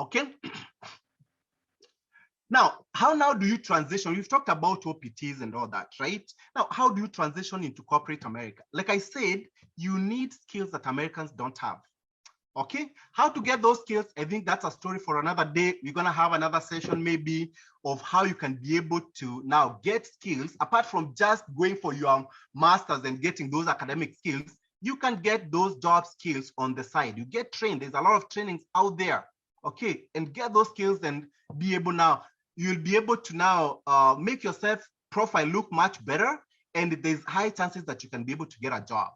Okay. Now, how now do you transition? We've talked about OPTs and all that, right? Now, how do you transition into corporate America? Like I said, you need skills that Americans don't have. Okay, how to get those skills? I think that's a story for another day. We're gonna have another session maybe of how you can be able to now get skills apart from just going for your master's and getting those academic skills. You can get those job skills on the side. You get trained. There's a lot of trainings out there. Okay, and get those skills and be able now. You'll be able to now make yourself profile look much better, and there's high chances that you can be able to get a job.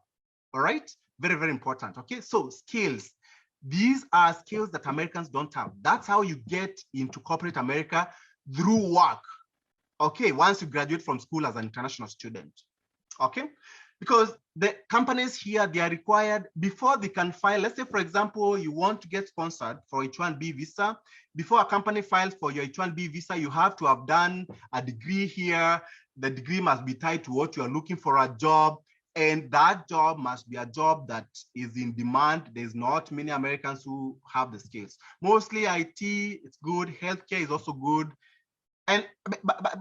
All right, very, very important. Okay, so skills. These are skills that Americans don't have. That's how you get into corporate America, through work. Okay, once you graduate from school as an international student. Okay, because the companies here, they are required before they can file. Let's say, for example, you want to get sponsored for H-1B visa. Before a company files for your H-1B visa, you have to have done a degree here. The degree must be tied to what you are looking for a job. And that job must be a job that is in demand. There's not many Americans who have the skills. Mostly IT, it's good. Healthcare is also good. And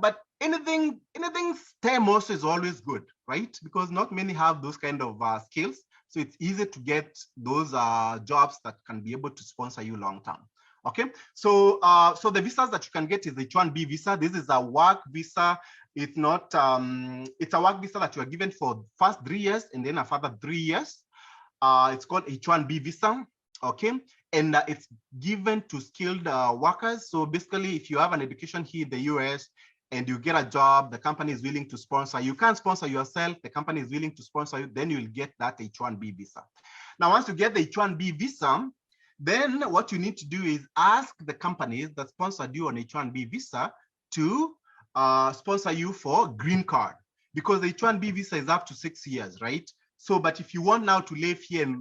but anything STEM also is always good, right? Because not many have those kind of skills. So it's easy to get those jobs that can be able to sponsor you long term. Okay, so so the visas that you can get is the H-1B visa. This is a work visa. It's not it's a work visa that you are given for first 3 years and then a further 3 years. It's called H-1B visa. Okay, and it's given to skilled workers. So basically, if you have an education here in the US and you get a job, the company is willing to sponsor. You can't sponsor yourself. The company is willing to sponsor you. Then you'll get that H-1B visa. Now, once you get the H-1B visa, then what you need to do is ask the companies that sponsored you on H-1B visa to sponsor you for green card, because the H-1B visa is up to 6 years, right? So, but if you want now to live here and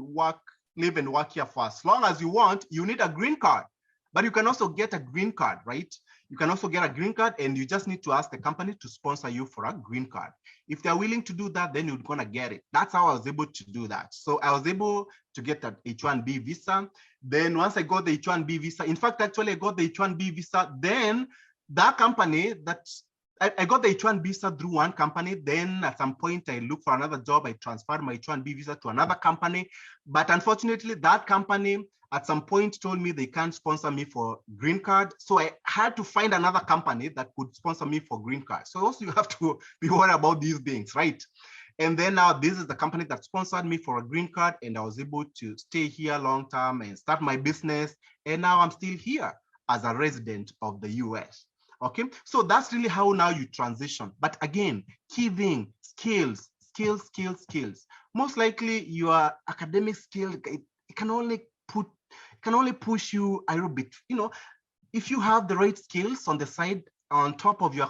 live and work here for as long as you want, you need a green card. But you can also get a green card, right? You can also get a green card, and you just need to ask the company to sponsor you for a green card. If they're willing to do that, then you're gonna get it. That's how I was able to do that. So I was able to get that H-1B visa. Then once I got the H-1B visa, in fact, actually I got the H-1B visa, then that company that I got the H-1B visa through one company. Then at some point I looked for another job. I transferred my H-1B visa to another company. But unfortunately, that company at some point told me they can't sponsor me for green card. So I had to find another company that could sponsor me for green card. So also you have to be worried about these things, right? And then now this is the company that sponsored me for a green card, and I was able to stay here long term and start my business. And now I'm still here as a resident of the US. Okay, so that's really how now you transition. But again, key thing, skills. Most likely your academic skill, it can only push you a little bit. You know, if you have the right skills on the side, on top of your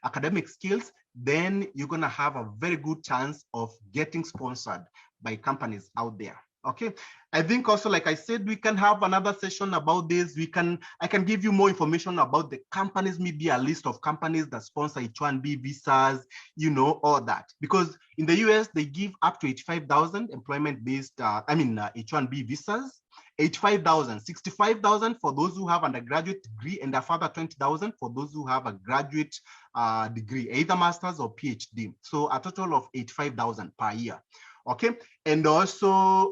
academic skills, then you're gonna have a very good chance of getting sponsored by companies out there. Okay, I think also, like I said, we can have another session about this. I can give you more information about the companies, maybe a list of companies that sponsor H-1B visas, you know, all that. Because in the US, they give up to 85,000 employment-based, H-1B visas. 85,000, 65,000 for those who have undergraduate degree, and a further 20,000 for those who have a graduate degree, either master's or PhD. So a total of 85,000 per year. Okay, and also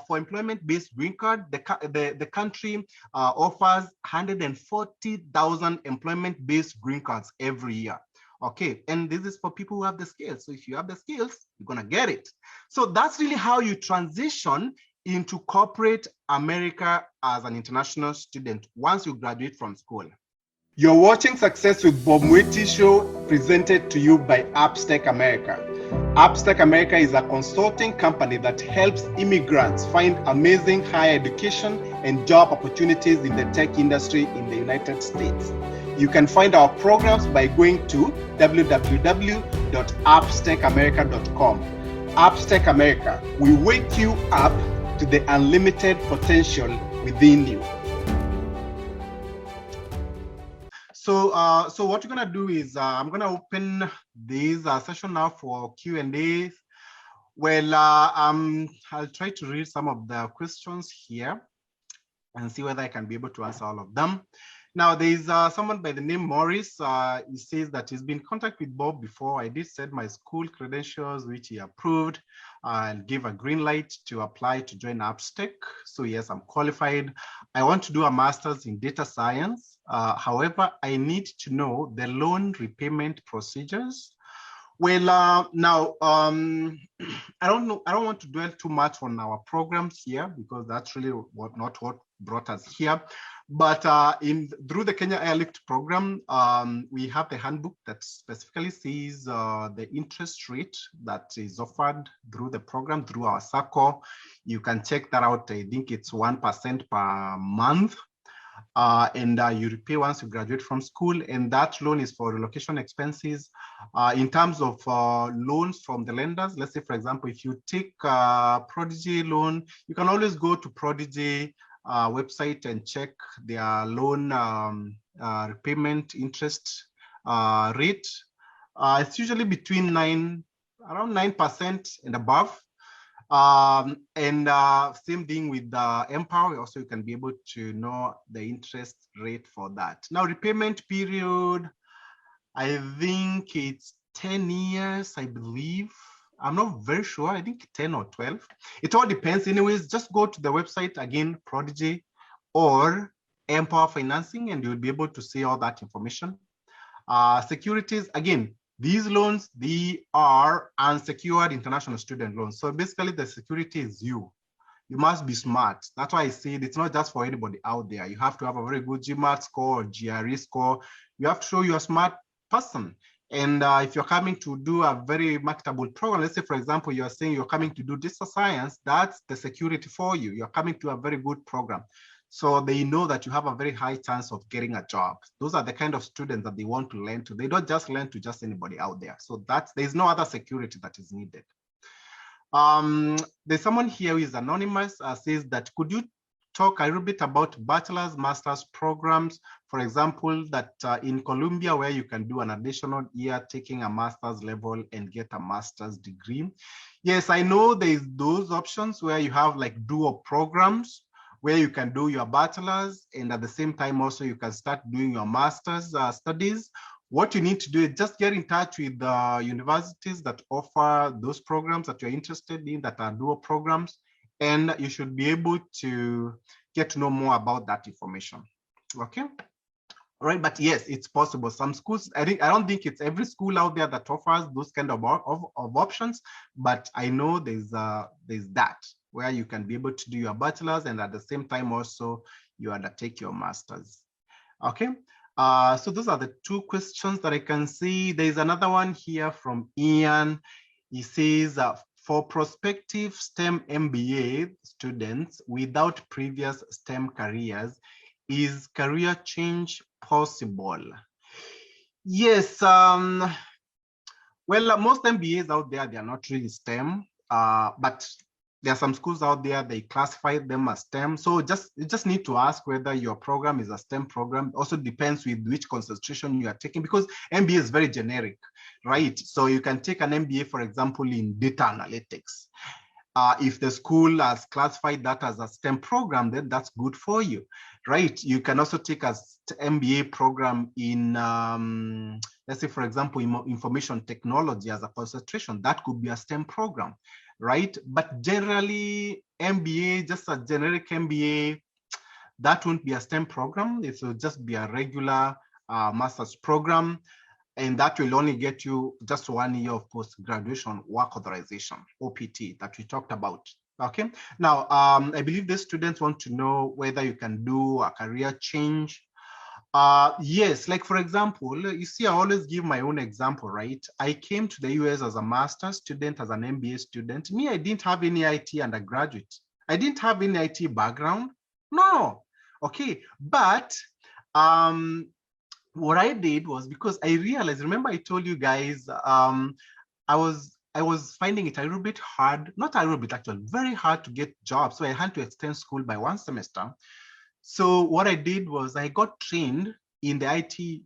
for employment-based green card, the country offers 140,000 employment-based green cards every year. Okay, and this is for people who have the skills. So if you have the skills, you're gonna get it. So that's really how you transition into corporate America as an international student once you graduate from school. You're watching Success with Bob Mwiti Show, presented to you by Upstack America. Upstack America is a consulting company that helps immigrants find amazing higher education and job opportunities in the tech industry in the United States. You can find our programs by going to www.upstackamerica.com. Upstack America, we wake you up to the unlimited potential within you. So what you're gonna do is I'm gonna open this session now for Q&A. Well, I'll try to read some of the questions here. and see whether I can be able to answer all of them. Now, there is someone by the name Morris. He says that he's been in contact with Bob before. I did send my school credentials, which he approved and gave a green light to apply to join Upstech. So yes, I'm qualified. I want to do a master's in data science. However, I need to know the loan repayment procedures. Well, now, I don't know. I don't want to dwell too much on our programs here because that's really not what brought us here. But through the Kenya Airlift program, we have the handbook that specifically sees the interest rate that is offered through the program, through our circle. You can check that out. I think it's 1% per month. And you repay once you graduate from school, and that loan is for relocation expenses. In terms of loans from the lenders, let's say, for example, if you take a Prodigy loan, you can always go to Prodigy website and check their loan repayment interest rate. It's usually between around 9% and above. Same thing with the Empower. Also, you can be able to know the interest rate for that. Now, repayment period, I think it's 10 years, I believe. I'm not very sure. I think 10 or 12. It all depends. Anyways, just go to the website again, Prodigy or Empower Financing, and you'll be able to see all that information. Securities, again, these loans, they are unsecured international student loans. So basically the security is you. You must be smart. That's why I said it's not just for anybody out there. You have to have a very good GMAT score or GRE score. You have to show you're a smart person. And if you're coming to do a very marketable program, let's say, for example, you're saying you're coming to do data science, that's the security for you. You're coming to a very good program. So they know that you have a very high chance of getting a job. Those are the kind of students that they want to lend to. They don't just lend to just anybody out there. So there's no other security that is needed. There's someone here who is anonymous, says that, could you talk a little bit about bachelor's, master's programs, for example, that in Columbia, where you can do an additional year taking a master's level and get a master's degree? Yes, I know there's those options where you have like dual programs, where you can do your bachelor's and at the same time also you can start doing your master's studies. What you need to do is just get in touch with the universities that offer those programs that you're interested in, that are dual programs, and you should be able to get to know more about that information. Okay. All right, but yes, it's possible. Some schools, I don't think it's every school out there that offers those kind of options, but I know there's that, where you can be able to do your bachelor's and at the same time also you undertake your master's. Okay, so those are the two questions that I can see. There's another one here from Ian. He says, for prospective STEM MBA students without previous STEM careers, is career change possible? Yes. Well, most MBAs out there, they are not really STEM, but there are some schools out there, they classify them as STEM. So you just need to ask whether your program is a STEM program. Also depends with which concentration you are taking, because MBA is very generic, right? So you can take an MBA, for example, in data analytics. If the school has classified that as a STEM program, then that's good for you, right? You can also take an MBA program in, let's say, for example, information technology as a concentration. That could be a STEM program, right? But generally, MBA, just a generic MBA, that won't be a STEM program. It will just be a regular master's program. And that will only get you just 1 year of post-graduation work authorization, OPT, that we talked about. Okay. Now, I believe the students want to know whether you can do a career change. Yes, like for example, you see, I always give my own example, right? I came to the US as a master's student, as an MBA student. Me, I didn't have any IT undergraduate. I didn't have any IT background. No. Okay. But what I did was, because I realized, remember I told you guys, I was finding it a little bit hard, not a little bit, actually, very hard to get jobs. So I had to extend school by 1 semester. So what I did was I got trained in the IT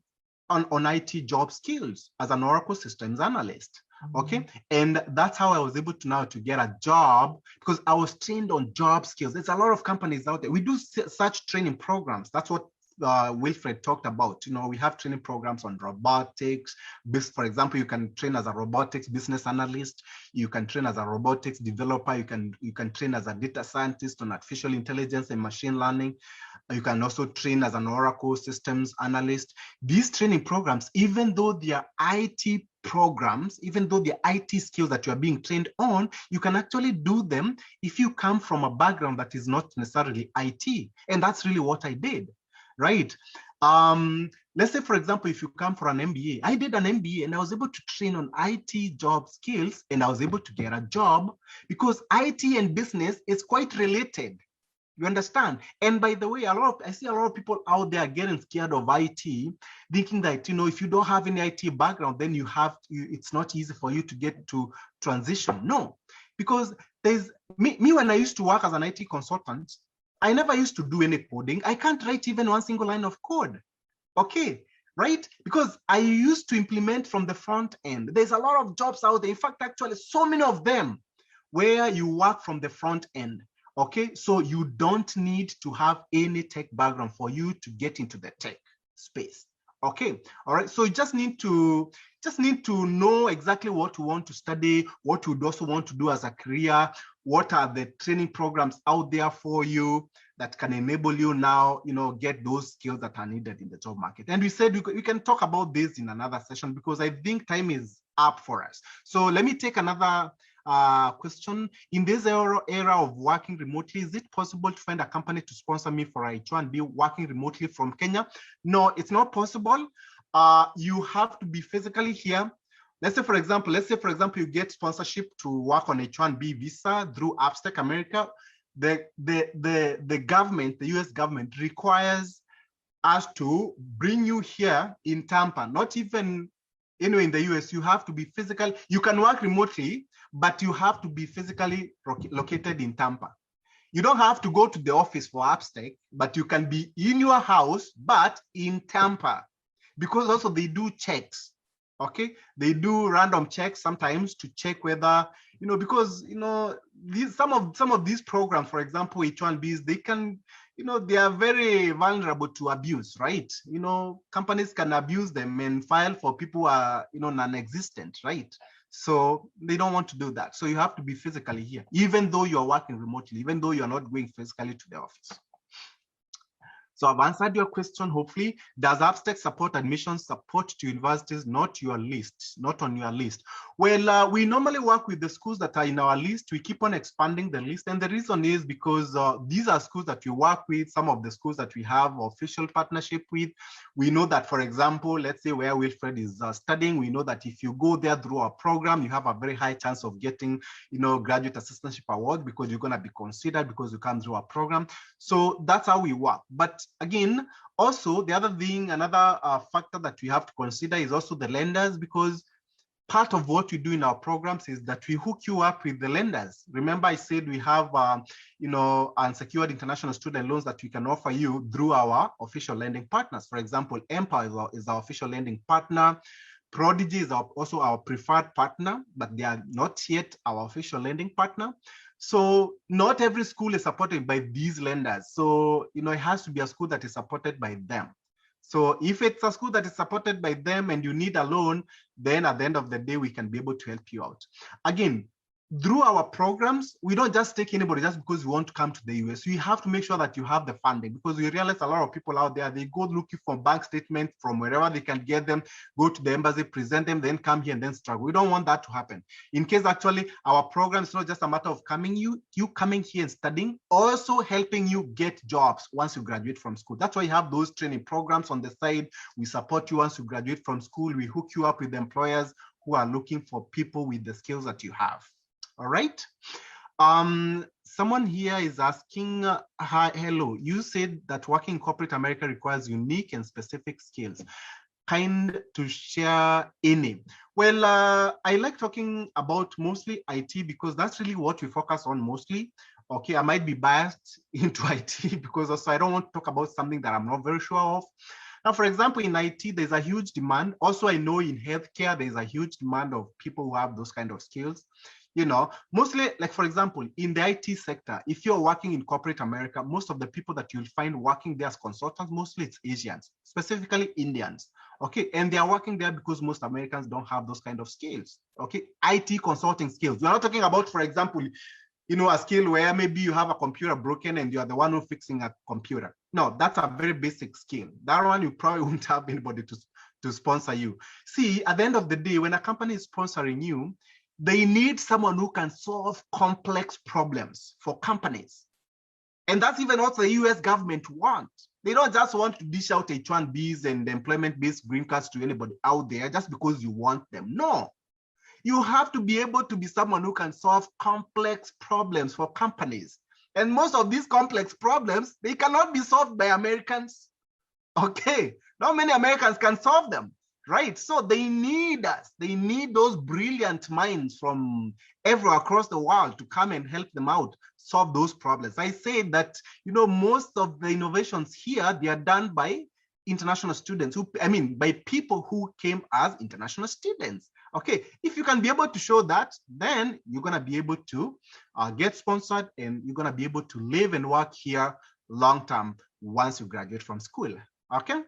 on IT job skills as an Oracle systems analyst. Okay, and that's how I was able to now to get a job, because I was trained on job skills. There's a lot of companies out there. We do such training programs. That's what Wilfred talked about. You know, we have training programs on robotics. For example, you can train as a robotics business analyst. You can train as a robotics developer. You can train as a data scientist on artificial intelligence and machine learning. You can also train as an Oracle systems analyst. These training programs, even though they are IT programs, even though the IT skills that you are being trained on, you can actually do them if you come from a background that is not necessarily IT. And that's really what I did, right? Let's say, for example, if you come for an MBA, I did an MBA and I was able to train on IT job skills and I was able to get a job because IT and business is quite related. You understand? And by the way, I see a lot of people out there getting scared of IT, thinking that, you know, if you don't have any IT background, then it's not easy for you to get to transition. No, because there's me when I used to work as an IT consultant, I never used to do any coding. I can't write even one single line of code. Okay, right? Because I used to implement from the front end. There's a lot of jobs out there. In fact, actually, so many of them where you work from the front end. Okay, so you don't need to have any tech background for you to get into the tech space. Okay, all right. So you just need to know exactly what you want to study, what you would also want to do as a career, what are the training programs out there for you that can enable you now, you know, get those skills that are needed in the job market. And we said we can talk about this in another session because I think time is up for us. So let me take another question. In this era of working remotely, is it possible to find a company to sponsor me for H1B working remotely from Kenya? No, it's not possible. You have to be physically here. Let's say, for example, you get sponsorship to work on H1B visa through Upstack America. The government, the US government, requires us to bring you here in Tampa, not even anywhere in the US. You have to be physical. You can work remotely, but you have to be physically located in Tampa. You don't have to go to the office for Upstack, but you can be in your house, but in Tampa, because also they do checks. Okay, they do random checks sometimes to check whether, you know, because, you know, some of these programs, for example, H1Bs, they can, you know, they are very vulnerable to abuse, right? You know, companies can abuse them and file for people who are, you know, non-existent, right? So they don't want to do that. So you have to be physically here, even though you're working remotely, even though you're not going physically to the office. So I've answered your question, hopefully. Does Upstack support admission support to universities, not on your list? Well, we normally work with the schools that are in our list. We keep on expanding the list. And the reason is because these are schools that we work with, some of the schools that we have official partnership with. We know that, for example, let's say where Wilfred is studying, we know that if you go there through our program, you have a very high chance of getting, you know, graduate assistantship award because you're going to be considered because you come through our program. So that's how we work. But again, also the other thing, another factor that we have to consider is also the lenders, because part of what we do in our programs is that we hook you up with the lenders. Remember, I said we have, you know, unsecured international student loans that we can offer you through our official lending partners. For example, Empire is our official lending partner. Prodigy is also our preferred partner, but they are not yet our official lending partner. So not every school is supported by these lenders. So, you know, it has to be a school that is supported by them. So if it's a school that is supported by them and you need a loan, then at the end of the day, we can be able to help you out. Again, through our programs, we don't just take anybody just because we want to come to the US. We have to make sure that you have the funding, because we realize a lot of people out there, they go looking for bank statements from wherever they can get them, go to the embassy, present them, then come here and then struggle. We don't want that to happen. In case actually our program is not just a matter of you coming here and studying, also helping you get jobs once you graduate from school. That's why you have those training programs on the side. We support you once you graduate from school. We hook you up with employers who are looking for people with the skills that you have. All right. Someone here is asking, hi, hello, you said that working in corporate America requires unique and specific skills. Kind to share any? Well, I like talking about mostly IT because that's really what we focus on mostly. Okay, I might be biased into IT because also I don't want to talk about something that I'm not very sure of. Now, for example, in IT, there's a huge demand. Also, I know in healthcare, there's a huge demand of people who have those kind of skills. You know, mostly, like for example, in the IT sector, if you're working in corporate America, most of the people that you'll find working there as consultants, mostly it's Asians, specifically Indians. Okay, and they are working there because most Americans don't have those kind of skills. Okay, IT consulting skills. We're not talking about, for example, you know, a skill where maybe you have a computer broken and you are the one who's fixing a computer. No, that's a very basic skill. That one you probably won't have anybody to sponsor you. See, at the end of the day, when a company is sponsoring you, they need someone who can solve complex problems for companies. And that's even what the US government wants. They don't just want to dish out H-1Bs and employment-based green cards to anybody out there just because you want them. No, you have to be able to be someone who can solve complex problems for companies. And most of these complex problems, they cannot be solved by Americans. Okay, not many Americans can solve them. Right, so they need us. They need those brilliant minds from everywhere across the world to come and help them out solve those problems. I say that, you know, most of the innovations here, they are done by international students who, I mean, by people who came as international students. Okay, if you can be able to show that, then you're gonna be able to get sponsored and you're gonna be able to live and work here long term once you graduate from school. Okay.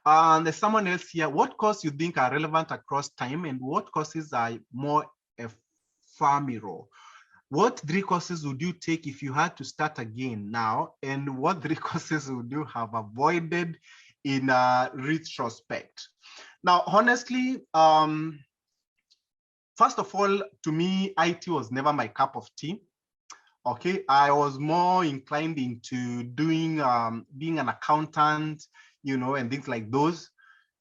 There's someone else here. What courses you think are relevant across time and what courses are more ephemeral? What 3 courses would you take if you had to start again now? And what 3 courses would you have avoided in retrospect? Now, honestly, first of all, to me, IT was never my cup of tea. Okay, I was more inclined into doing, being an accountant, you know, and things like those.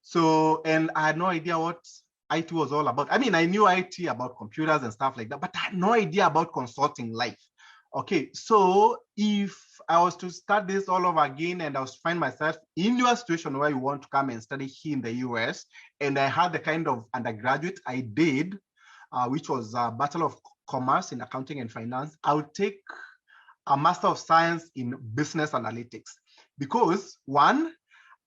So, and I had no idea what IT was all about. I mean, I knew IT about computers and stuff like that, but I had no idea about consulting life. Okay, so if I was to start this all over again and I was to find myself in your situation where you want to come and study here in the US, and I had the kind of undergraduate I did, which was a Bachelor of Commerce in Accounting and Finance, I would take a Master of Science in Business Analytics because one,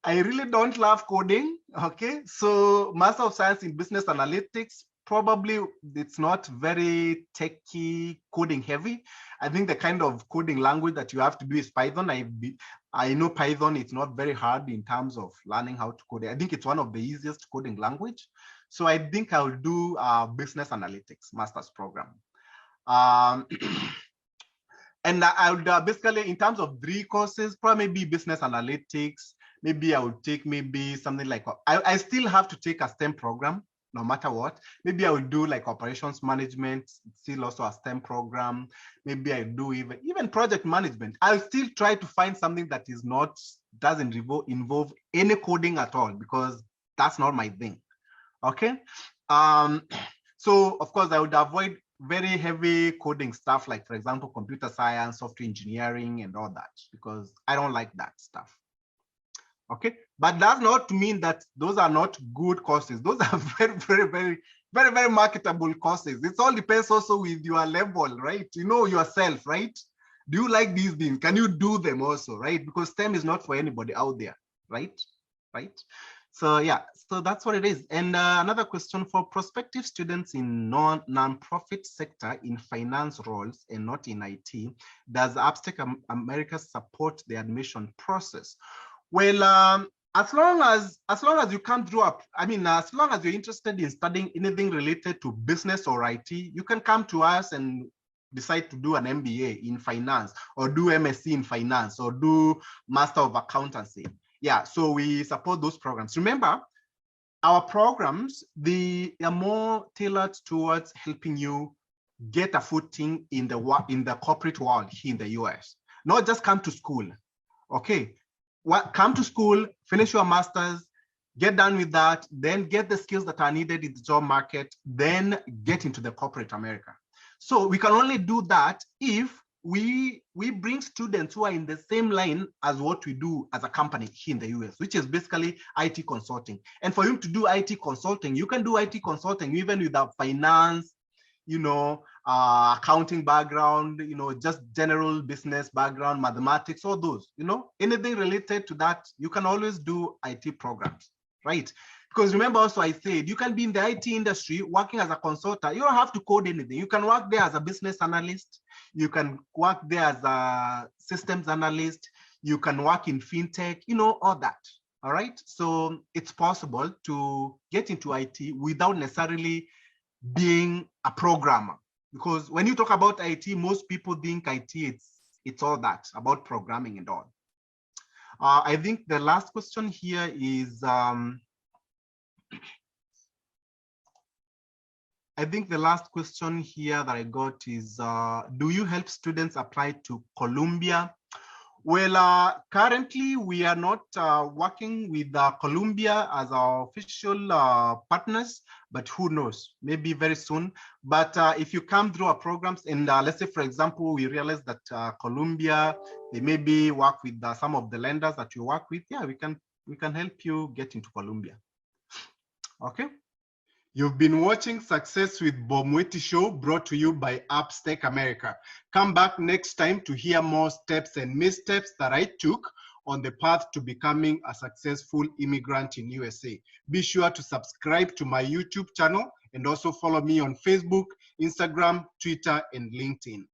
I really don't love coding. Okay, so Master of Science in Business Analytics, probably it's not very techy coding heavy. I think the kind of coding language that you have to do is Python. I know Python, it's not very hard in terms of learning how to code. I think it's one of the easiest coding language. So I think I'll do Business Analytics Master's program. And I would basically, in terms of 3 courses, probably maybe Business Analytics, maybe I would take maybe something like, I still have to take a STEM program, no matter what. Maybe I would do like operations management, still also a STEM program. Maybe I do even project management. I'll still try to find something that is not, doesn't involve any coding at all, because that's not my thing. Okay. So of course I would avoid very heavy coding stuff, like for example, computer science, software engineering, and all that, because I don't like that stuff. Okay, but that's not to mean that those are not good courses. Those are very marketable courses. It all depends also with your level, right? You know yourself, right? Do you like these things? Can you do them also, right? Because STEM is not for anybody out there, right? Right. So yeah, so that's what it is. And another question for prospective students in non-profit sector in finance roles and not in IT, does Upstack America support the admission process? Well, as long as you come through up, I mean, as long as you're interested in studying anything related to business or IT, you can come to us and decide to do an MBA in finance, or do MSc in finance, or do Master of Accountancy. Yeah, so we support those programs. Remember, our programs, they are more tailored towards helping you get a footing in the corporate world here in the US. Not just come to school, okay? Come to school, finish your master's, get done with that, then get the skills that are needed in the job market, then get into the corporate America. So we can only do that if we bring students who are in the same line as what we do as a company here in the US, which is basically IT consulting. And for you to do IT consulting, you can do IT consulting even without finance, you know, accounting background, you know, just general business background, mathematics, all those, you know, anything related to that, you can always do IT programs, right? Because remember also I said, you can be in the IT industry working as a consultant. You don't have to code anything. You can work there as a business analyst. You can work there as a systems analyst. You can work in fintech, you know, all that. All right. So it's possible to get into IT without necessarily being a programmer. Because when you talk about IT, most people think IT, it's all that about programming and all. I think the last question here is, I think the last question here that I got is, do you help students apply to Columbia? Well, currently we are not working with Columbia as our official partners, but who knows, maybe very soon. But if you come through our programs and let's say, for example, we realize that Columbia, they maybe work with some of the lenders that you work with, yeah, we can help you get into Columbia. Okay. You've been watching Success with Bob Mwiti Show, brought to you by Upstake America. Come back next time to hear more steps and missteps that I took on the path to becoming a successful immigrant in USA. Be sure to subscribe to my YouTube channel and also follow me on Facebook, Instagram, Twitter, and LinkedIn.